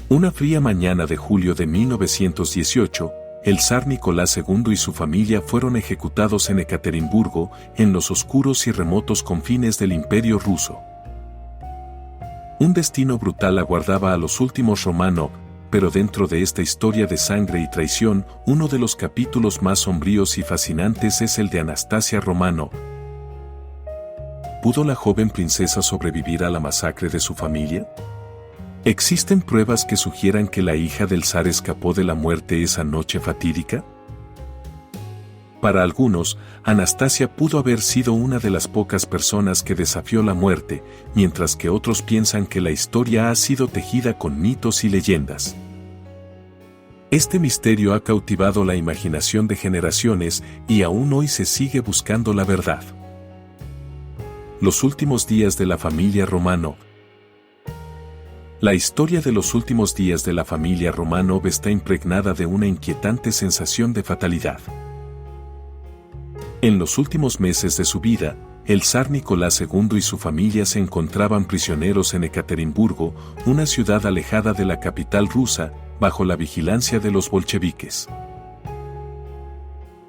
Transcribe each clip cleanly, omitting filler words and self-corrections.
Una fría mañana de julio de 1918, el zar Nicolás II y su familia fueron ejecutados en Ekaterimburgo, en los oscuros y remotos confines del Imperio ruso. Un destino brutal aguardaba a los últimos Románov, pero dentro de esta historia de sangre y traición, uno de los capítulos más sombríos y fascinantes es el de Anastasia Románov. ¿Pudo la joven princesa sobrevivir a la masacre de su familia? ¿Existen pruebas que sugieran que la hija del zar escapó de la muerte esa noche fatídica? Para algunos, Anastasia pudo haber sido una de las pocas personas que desafió la muerte, mientras que otros piensan que la historia ha sido tejida con mitos y leyendas. Este misterio ha cautivado la imaginación de generaciones y aún hoy se sigue buscando la verdad. Los últimos días de la familia Románov. La historia de los últimos días de la familia Románov está impregnada de una inquietante sensación de fatalidad. En los últimos meses de su vida, el zar Nicolás II y su familia se encontraban prisioneros en Ekaterimburgo, una ciudad alejada de la capital rusa, bajo la vigilancia de los bolcheviques.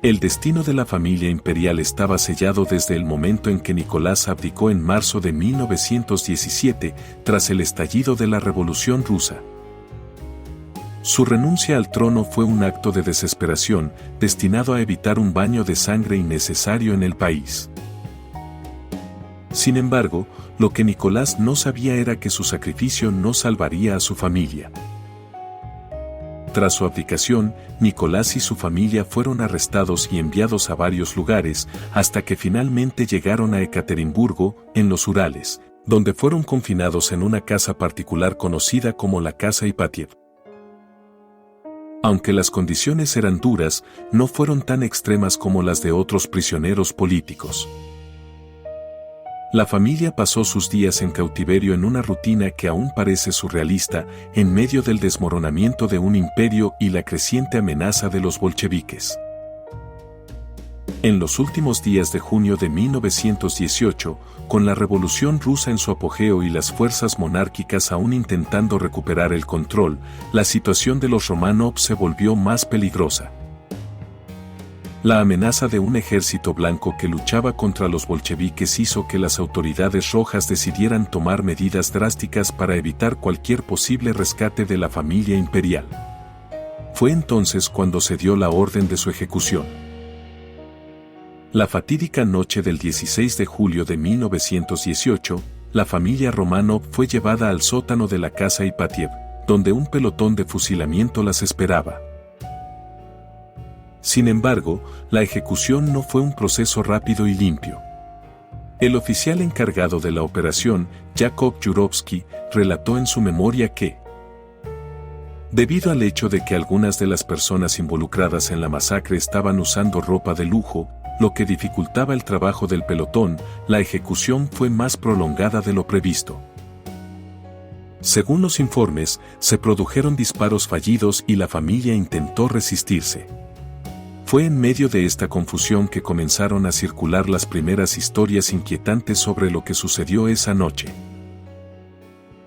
El destino de la familia imperial estaba sellado desde el momento en que Nicolás abdicó en marzo de 1917, tras el estallido de la Revolución Rusa. Su renuncia al trono fue un acto de desesperación, destinado a evitar un baño de sangre innecesario en el país. Sin embargo, lo que Nicolás no sabía era que su sacrificio no salvaría a su familia. Tras su abdicación, Nicolás y su familia fueron arrestados y enviados a varios lugares, hasta que finalmente llegaron a Ekaterimburgo, en los Urales, donde fueron confinados en una casa particular conocida como la Casa Ipatiev. Aunque las condiciones eran duras, no fueron tan extremas como las de otros prisioneros políticos. La familia pasó sus días en cautiverio en una rutina que aún parece surrealista, en medio del desmoronamiento de un imperio y la creciente amenaza de los bolcheviques. En los últimos días de junio de 1918, con la Revolución Rusa en su apogeo y las fuerzas monárquicas aún intentando recuperar el control, la situación de los Románov se volvió más peligrosa. La amenaza de un ejército blanco que luchaba contra los bolcheviques hizo que las autoridades rojas decidieran tomar medidas drásticas para evitar cualquier posible rescate de la familia imperial. Fue entonces cuando se dio la orden de su ejecución. La fatídica noche del 16 de julio de 1918, la familia Románov fue llevada al sótano de la Casa Ipatiev, donde un pelotón de fusilamiento las esperaba. Sin embargo, la ejecución no fue un proceso rápido y limpio. El oficial encargado de la operación, Yakov Yurovsky, relató en su memoria que, debido al hecho de que algunas de las personas involucradas en la masacre estaban usando ropa de lujo, lo que dificultaba el trabajo del pelotón, la ejecución fue más prolongada de lo previsto. Según los informes, se produjeron disparos fallidos y la familia intentó resistirse. Fue en medio de esta confusión que comenzaron a circular las primeras historias inquietantes sobre lo que sucedió esa noche.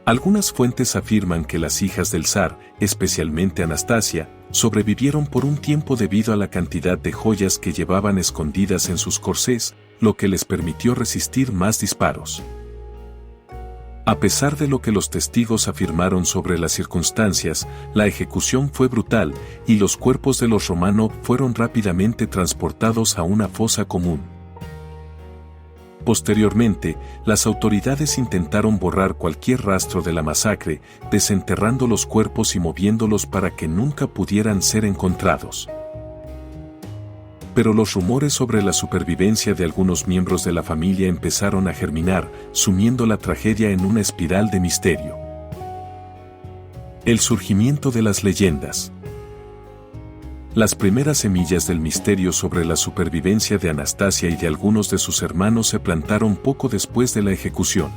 Algunas fuentes afirman que las hijas del zar, especialmente Anastasia, sobrevivieron por un tiempo debido a la cantidad de joyas que llevaban escondidas en sus corsés, lo que les permitió resistir más disparos. A pesar de lo que los testigos afirmaron sobre las circunstancias, la ejecución fue brutal y los cuerpos de los Románov fueron rápidamente transportados a una fosa común. Posteriormente, las autoridades intentaron borrar cualquier rastro de la masacre, desenterrando los cuerpos y moviéndolos para que nunca pudieran ser encontrados. Pero los rumores sobre la supervivencia de algunos miembros de la familia empezaron a germinar, sumiendo la tragedia en una espiral de misterio. El surgimiento de las leyendas. Las primeras semillas del misterio sobre la supervivencia de Anastasia y de algunos de sus hermanos se plantaron poco después de la ejecución.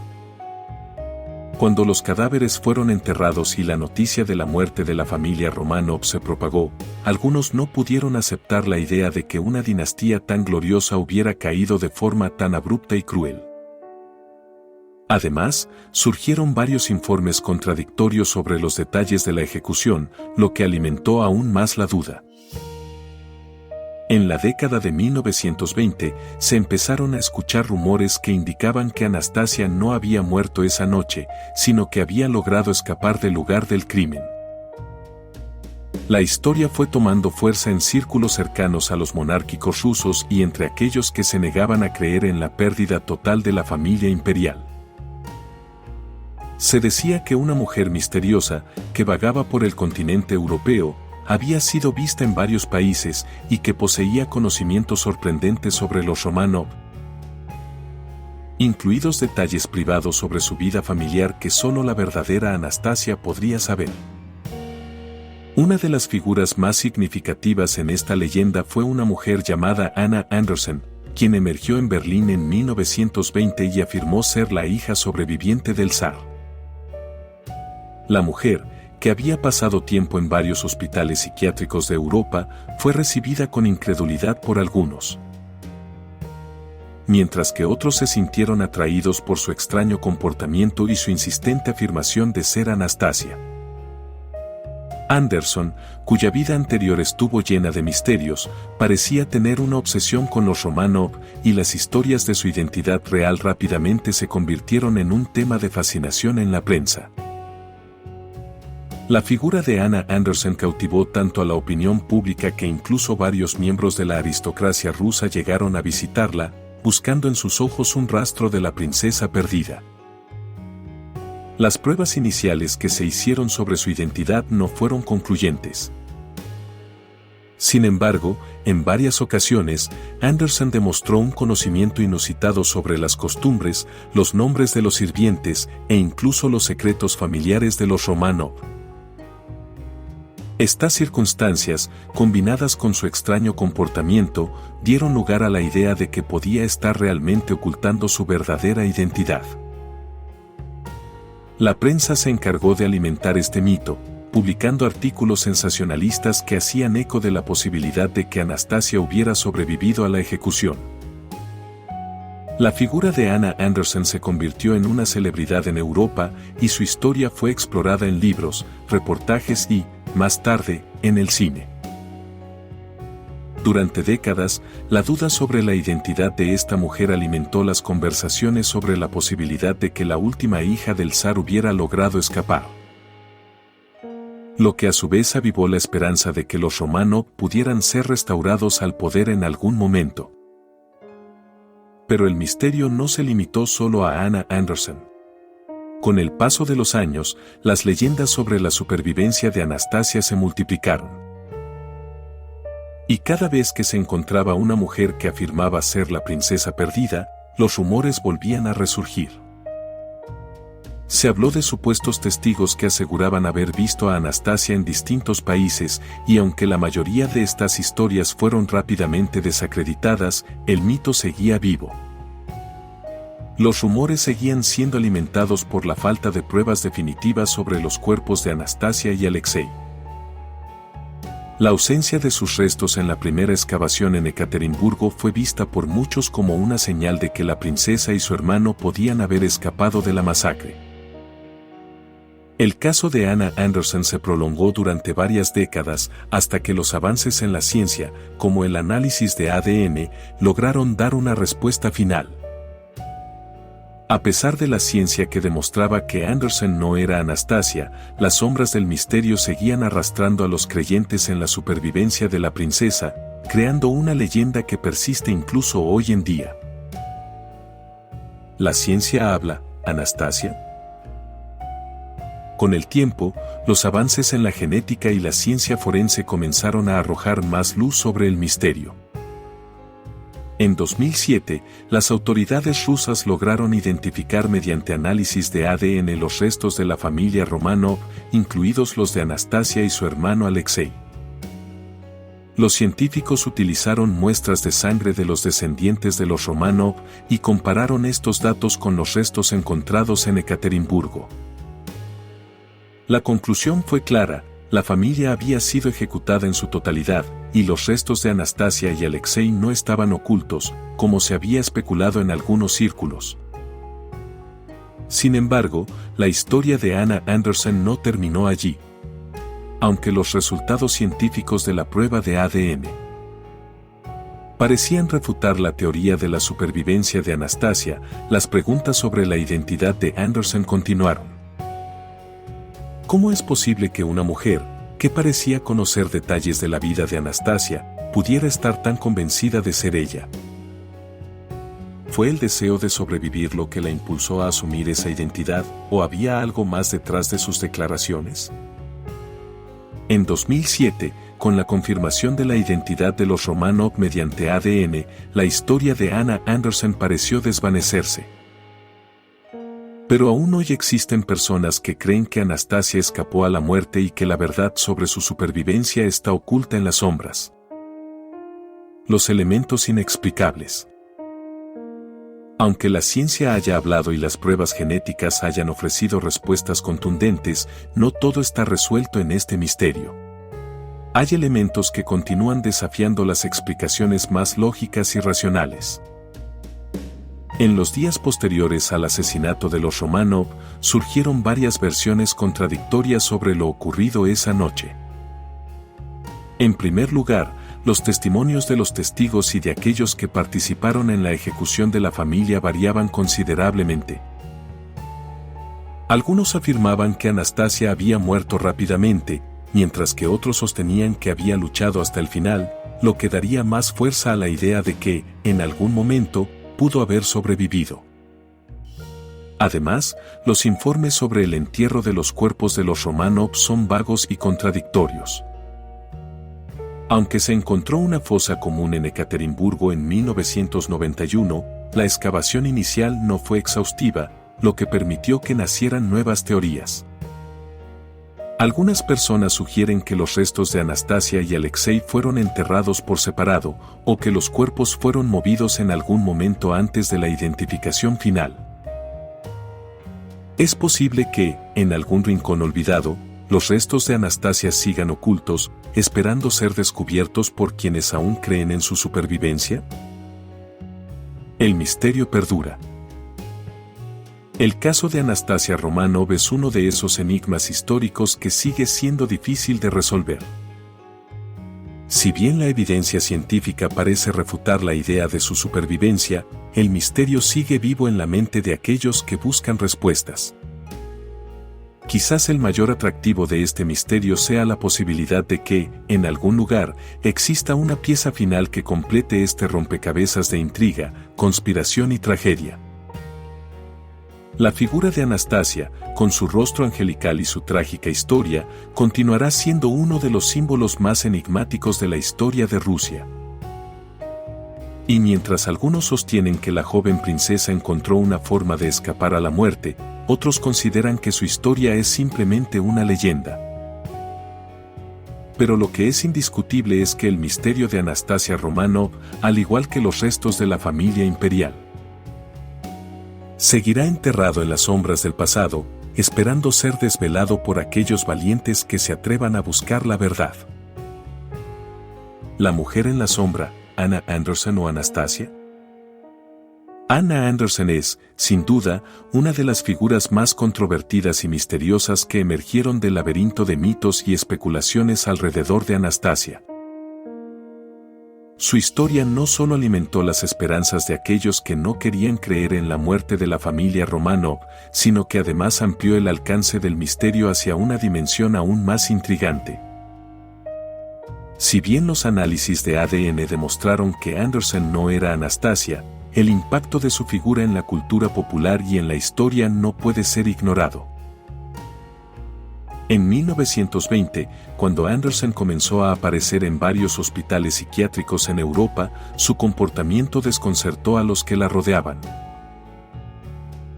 Cuando los cadáveres fueron enterrados y la noticia de la muerte de la familia Románov se propagó, algunos no pudieron aceptar la idea de que una dinastía tan gloriosa hubiera caído de forma tan abrupta y cruel. Además, surgieron varios informes contradictorios sobre los detalles de la ejecución, lo que alimentó aún más la duda. En la década de 1920, se empezaron a escuchar rumores que indicaban que Anastasia no había muerto esa noche, sino que había logrado escapar del lugar del crimen. La historia fue tomando fuerza en círculos cercanos a los monárquicos rusos y entre aquellos que se negaban a creer en la pérdida total de la familia imperial. Se decía que una mujer misteriosa, que vagaba por el continente europeo, había sido vista en varios países y que poseía conocimientos sorprendentes sobre los Románov, incluidos detalles privados sobre su vida familiar que solo la verdadera Anastasia podría saber. Una de las figuras más significativas en esta leyenda fue una mujer llamada Anna Andersen, quien emergió en Berlín en 1920 y afirmó ser la hija sobreviviente del zar. La mujer, que había pasado tiempo en varios hospitales psiquiátricos de Europa, fue recibida con incredulidad por algunos, mientras que otros se sintieron atraídos por su extraño comportamiento y su insistente afirmación de ser Anastasia. Anderson, cuya vida anterior estuvo llena de misterios, parecía tener una obsesión con los Románov y las historias de su identidad real rápidamente se convirtieron en un tema de fascinación en la prensa. La figura de Anna Andersen cautivó tanto a la opinión pública que incluso varios miembros de la aristocracia rusa llegaron a visitarla, buscando en sus ojos un rastro de la princesa perdida. Las pruebas iniciales que se hicieron sobre su identidad no fueron concluyentes. Sin embargo, en varias ocasiones, Andersen demostró un conocimiento inusitado sobre las costumbres, los nombres de los sirvientes e incluso los secretos familiares de los Románov. Estas circunstancias, combinadas con su extraño comportamiento, dieron lugar a la idea de que podía estar realmente ocultando su verdadera identidad. La prensa se encargó de alimentar este mito, publicando artículos sensacionalistas que hacían eco de la posibilidad de que Anastasia hubiera sobrevivido a la ejecución. La figura de Anna Andersen se convirtió en una celebridad en Europa y su historia fue explorada en libros, reportajes y, más tarde, en el cine. Durante décadas, la duda sobre la identidad de esta mujer alimentó las conversaciones sobre la posibilidad de que la última hija del zar hubiera logrado escapar, lo que a su vez avivó la esperanza de que los Románov pudieran ser restaurados al poder en algún momento. Pero el misterio no se limitó solo a Anna Andersen. Con el paso de los años, las leyendas sobre la supervivencia de Anastasia se multiplicaron. Y cada vez que se encontraba una mujer que afirmaba ser la princesa perdida, los rumores volvían a resurgir. Se habló de supuestos testigos que aseguraban haber visto a Anastasia en distintos países, y aunque la mayoría de estas historias fueron rápidamente desacreditadas, el mito seguía vivo. Los rumores seguían siendo alimentados por la falta de pruebas definitivas sobre los cuerpos de Anastasia y Alexei. La ausencia de sus restos en la primera excavación en Ekaterimburgo fue vista por muchos como una señal de que la princesa y su hermano podían haber escapado de la masacre. El caso de Anna Andersen se prolongó durante varias décadas hasta que los avances en la ciencia, como el análisis de ADN, lograron dar una respuesta final. A pesar de la ciencia que demostraba que Andersen no era Anastasia, las sombras del misterio seguían arrastrando a los creyentes en la supervivencia de la princesa, creando una leyenda que persiste incluso hoy en día. ¿La ciencia habla, Anastasia? Con el tiempo, los avances en la genética y la ciencia forense comenzaron a arrojar más luz sobre el misterio. En 2007, las autoridades rusas lograron identificar mediante análisis de ADN los restos de la familia Románov, incluidos los de Anastasia y su hermano Alexei. Los científicos utilizaron muestras de sangre de los descendientes de los Románov y compararon estos datos con los restos encontrados en Ekaterimburgo. La conclusión fue clara: la familia había sido ejecutada en su totalidad, y los restos de Anastasia y Alexei no estaban ocultos, como se había especulado en algunos círculos. Sin embargo, la historia de Anna Anderson no terminó allí. Aunque los resultados científicos de la prueba de ADN parecían refutar la teoría de la supervivencia de Anastasia, las preguntas sobre la identidad de Anderson continuaron. ¿Cómo es posible que una mujer, que parecía conocer detalles de la vida de Anastasia, pudiera estar tan convencida de ser ella? ¿Fue el deseo de sobrevivir lo que la impulsó a asumir esa identidad, o había algo más detrás de sus declaraciones? En 2007, con la confirmación de la identidad de los Romanov mediante ADN, la historia de Anna Anderson pareció desvanecerse. Pero aún hoy existen personas que creen que Anastasia escapó a la muerte y que la verdad sobre su supervivencia está oculta en las sombras. Los elementos inexplicables. Aunque la ciencia haya hablado y las pruebas genéticas hayan ofrecido respuestas contundentes, no todo está resuelto en este misterio. Hay elementos que continúan desafiando las explicaciones más lógicas y racionales. En los días posteriores al asesinato de los Romanov, surgieron varias versiones contradictorias sobre lo ocurrido esa noche. En primer lugar, los testimonios de los testigos y de aquellos que participaron en la ejecución de la familia variaban considerablemente. Algunos afirmaban que Anastasia había muerto rápidamente, mientras que otros sostenían que había luchado hasta el final, lo que daría más fuerza a la idea de que, en algún momento, pudo haber sobrevivido. Además, los informes sobre el entierro de los cuerpos de los Romanov son vagos y contradictorios. Aunque se encontró una fosa común en Ekaterimburgo en 1991, la excavación inicial no fue exhaustiva, lo que permitió que nacieran nuevas teorías. Algunas personas sugieren que los restos de Anastasia y Alexei fueron enterrados por separado, o que los cuerpos fueron movidos en algún momento antes de la identificación final. Es posible que, en algún rincón olvidado, los restos de Anastasia sigan ocultos, esperando ser descubiertos por quienes aún creen en su supervivencia. El misterio perdura. El caso de Anastasia Romanov es uno de esos enigmas históricos que sigue siendo difícil de resolver. Si bien la evidencia científica parece refutar la idea de su supervivencia, el misterio sigue vivo en la mente de aquellos que buscan respuestas. Quizás el mayor atractivo de este misterio sea la posibilidad de que, en algún lugar, exista una pieza final que complete este rompecabezas de intriga, conspiración y tragedia. La figura de Anastasia, con su rostro angelical y su trágica historia, continuará siendo uno de los símbolos más enigmáticos de la historia de Rusia. Y mientras algunos sostienen que la joven princesa encontró una forma de escapar a la muerte, otros consideran que su historia es simplemente una leyenda. Pero lo que es indiscutible es que el misterio de Anastasia Romanov, al igual que los restos de la familia imperial, seguirá enterrado en las sombras del pasado, esperando ser desvelado por aquellos valientes que se atrevan a buscar la verdad. ¿La mujer en la sombra, Anna Anderson o Anastasia? Anna Anderson es, sin duda, una de las figuras más controvertidas y misteriosas que emergieron del laberinto de mitos y especulaciones alrededor de Anastasia. Su historia no solo alimentó las esperanzas de aquellos que no querían creer en la muerte de la familia Romanov, sino que además amplió el alcance del misterio hacia una dimensión aún más intrigante. Si bien los análisis de ADN demostraron que Anderson no era Anastasia, el impacto de su figura en la cultura popular y en la historia no puede ser ignorado. En 1920, cuando Anderson comenzó a aparecer en varios hospitales psiquiátricos en Europa, su comportamiento desconcertó a los que la rodeaban.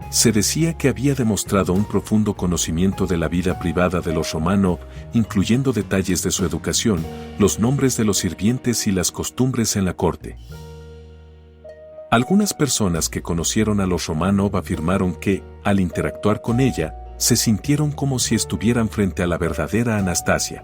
Se decía que había demostrado un profundo conocimiento de la vida privada de los Romanov, incluyendo detalles de su educación, los nombres de los sirvientes y las costumbres en la corte. Algunas personas que conocieron a los Romanov afirmaron que, al interactuar con ella, se sintieron como si estuvieran frente a la verdadera Anastasia.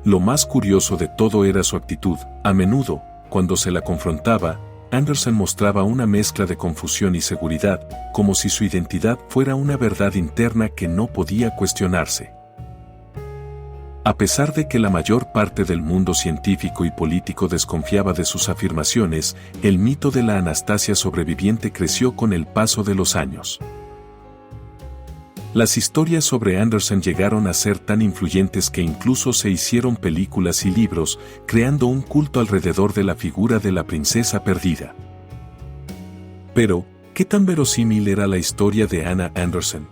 Lo más curioso de todo era su actitud. A menudo, cuando se la confrontaba, Anderson mostraba una mezcla de confusión y seguridad, como si su identidad fuera una verdad interna que no podía cuestionarse. A pesar de que la mayor parte del mundo científico y político desconfiaba de sus afirmaciones, el mito de la Anastasia sobreviviente creció con el paso de los años. Las historias sobre Anderson llegaron a ser tan influyentes que incluso se hicieron películas y libros, creando un culto alrededor de la figura de la princesa perdida. Pero, ¿qué tan verosímil era la historia de Anna Anderson?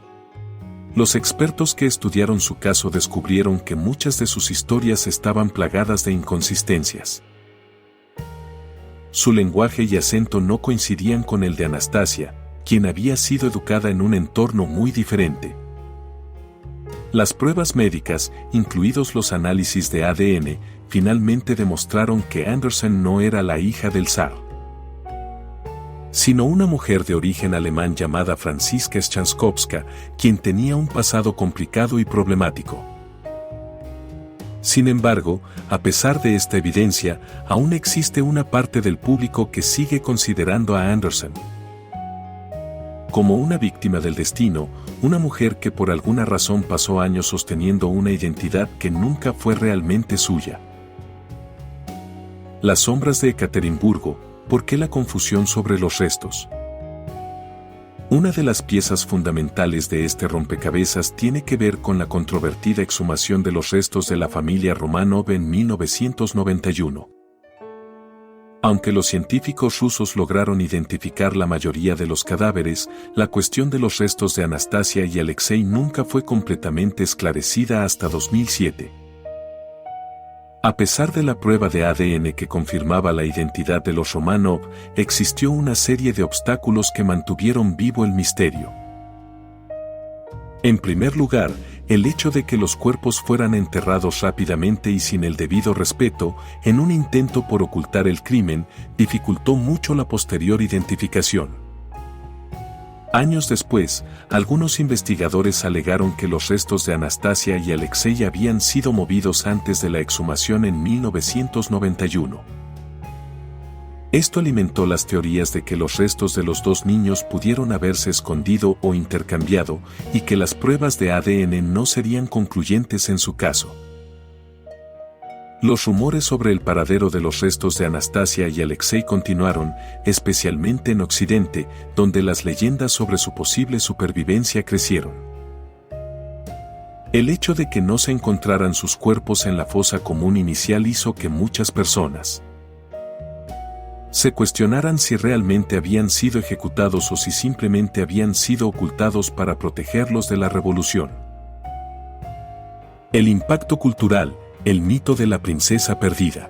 Los expertos que estudiaron su caso descubrieron que muchas de sus historias estaban plagadas de inconsistencias. Su lenguaje y acento no coincidían con el de Anastasia, quien había sido educada en un entorno muy diferente. Las pruebas médicas, incluidos los análisis de ADN, finalmente demostraron que Anderson no era la hija del zar, sino una mujer de origen alemán llamada Franziska Schankowska, quien tenía un pasado complicado y problemático. Sin embargo, a pesar de esta evidencia, aún existe una parte del público que sigue considerando a Anderson como una víctima del destino, una mujer que por alguna razón pasó años sosteniendo una identidad que nunca fue realmente suya. Las sombras de Ekaterimburgo, ¿por qué la confusión sobre los restos? Una de las piezas fundamentales de este rompecabezas tiene que ver con la controvertida exhumación de los restos de la familia Romanov en 1991. Aunque los científicos rusos lograron identificar la mayoría de los cadáveres, la cuestión de los restos de Anastasia y Alexei nunca fue completamente esclarecida hasta 2007. A pesar de la prueba de ADN que confirmaba la identidad de los Romanov, existió una serie de obstáculos que mantuvieron vivo el misterio. En primer lugar, el hecho de que los cuerpos fueran enterrados rápidamente y sin el debido respeto, en un intento por ocultar el crimen, dificultó mucho la posterior identificación. Años después, algunos investigadores alegaron que los restos de Anastasia y Alexei habían sido movidos antes de la exhumación en 1991. Esto alimentó las teorías de que los restos de los dos niños pudieron haberse escondido o intercambiado y que las pruebas de ADN no serían concluyentes en su caso. Los rumores sobre el paradero de los restos de Anastasia y Alexei continuaron, especialmente en Occidente, donde las leyendas sobre su posible supervivencia crecieron. El hecho de que no se encontraran sus cuerpos en la fosa común inicial hizo que muchas personas se cuestionaran si realmente habían sido ejecutados o si simplemente habían sido ocultados para protegerlos de la revolución. El impacto cultural, el mito de la princesa perdida.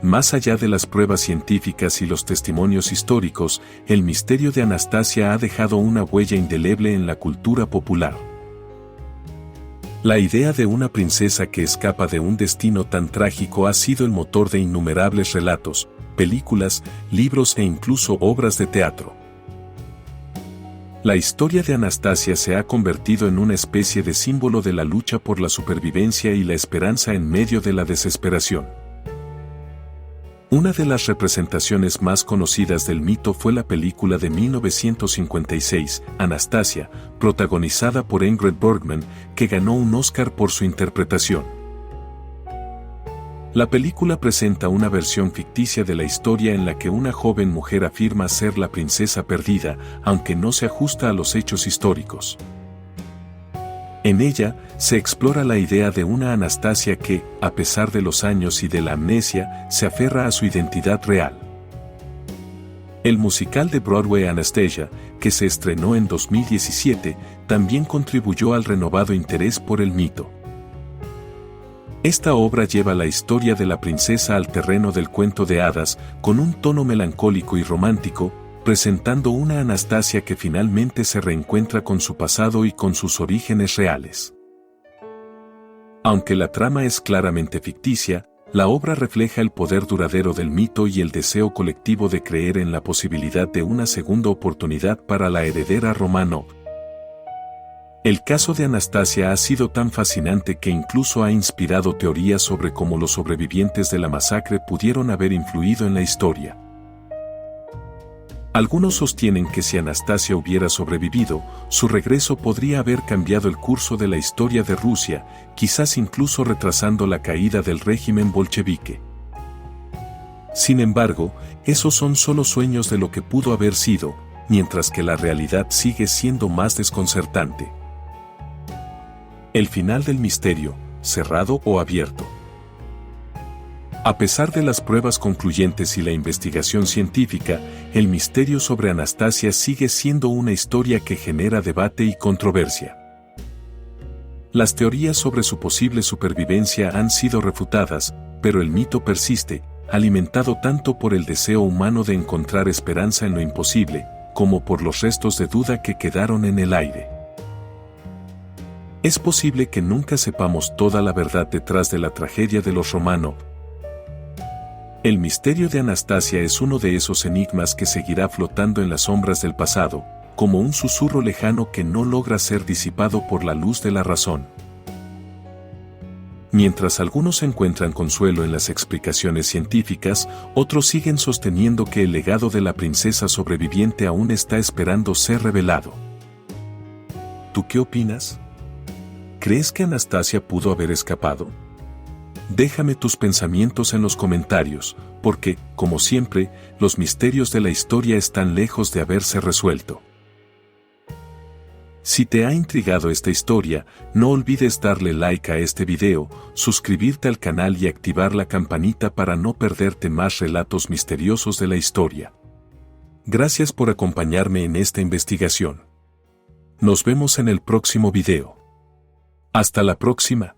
Más allá de las pruebas científicas y los testimonios históricos, el misterio de Anastasia ha dejado una huella indeleble en la cultura popular. La idea de una princesa que escapa de un destino tan trágico ha sido el motor de innumerables relatos, películas, libros e incluso obras de teatro. La historia de Anastasia se ha convertido en una especie de símbolo de la lucha por la supervivencia y la esperanza en medio de la desesperación. Una de las representaciones más conocidas del mito fue la película de 1956, Anastasia, protagonizada por Ingrid Bergman, que ganó un Oscar por su interpretación. La película presenta una versión ficticia de la historia en la que una joven mujer afirma ser la princesa perdida, aunque no se ajusta a los hechos históricos. En ella, se explora la idea de una Anastasia que, a pesar de los años y de la amnesia, se aferra a su identidad real. El musical de Broadway Anastasia, que se estrenó en 2017, también contribuyó al renovado interés por el mito. Esta obra lleva la historia de la princesa al terreno del cuento de hadas, con un tono melancólico y romántico, presentando una Anastasia que finalmente se reencuentra con su pasado y con sus orígenes reales. Aunque la trama es claramente ficticia, la obra refleja el poder duradero del mito y el deseo colectivo de creer en la posibilidad de una segunda oportunidad para la heredera Romanov. El caso de Anastasia ha sido tan fascinante que incluso ha inspirado teorías sobre cómo los sobrevivientes de la masacre pudieron haber influido en la historia. Algunos sostienen que si Anastasia hubiera sobrevivido, su regreso podría haber cambiado el curso de la historia de Rusia, quizás incluso retrasando la caída del régimen bolchevique. Sin embargo, esos son solo sueños de lo que pudo haber sido, mientras que la realidad sigue siendo más desconcertante. El final del misterio, cerrado o abierto. A pesar de las pruebas concluyentes y la investigación científica, el misterio sobre Anastasia sigue siendo una historia que genera debate y controversia. Las teorías sobre su posible supervivencia han sido refutadas, pero el mito persiste, alimentado tanto por el deseo humano de encontrar esperanza en lo imposible, como por los restos de duda que quedaron en el aire. Es posible que nunca sepamos toda la verdad detrás de la tragedia de los Romanov. El misterio de Anastasia es uno de esos enigmas que seguirá flotando en las sombras del pasado, como un susurro lejano que no logra ser disipado por la luz de la razón. Mientras algunos encuentran consuelo en las explicaciones científicas, otros siguen sosteniendo que el legado de la princesa sobreviviente aún está esperando ser revelado. ¿Tú qué opinas? ¿Crees que Anastasia pudo haber escapado? Déjame tus pensamientos en los comentarios, porque, como siempre, los misterios de la historia están lejos de haberse resuelto. Si te ha intrigado esta historia, no olvides darle like a este video, suscribirte al canal y activar la campanita para no perderte más relatos misteriosos de la historia. Gracias por acompañarme en esta investigación. Nos vemos en el próximo video. Hasta la próxima.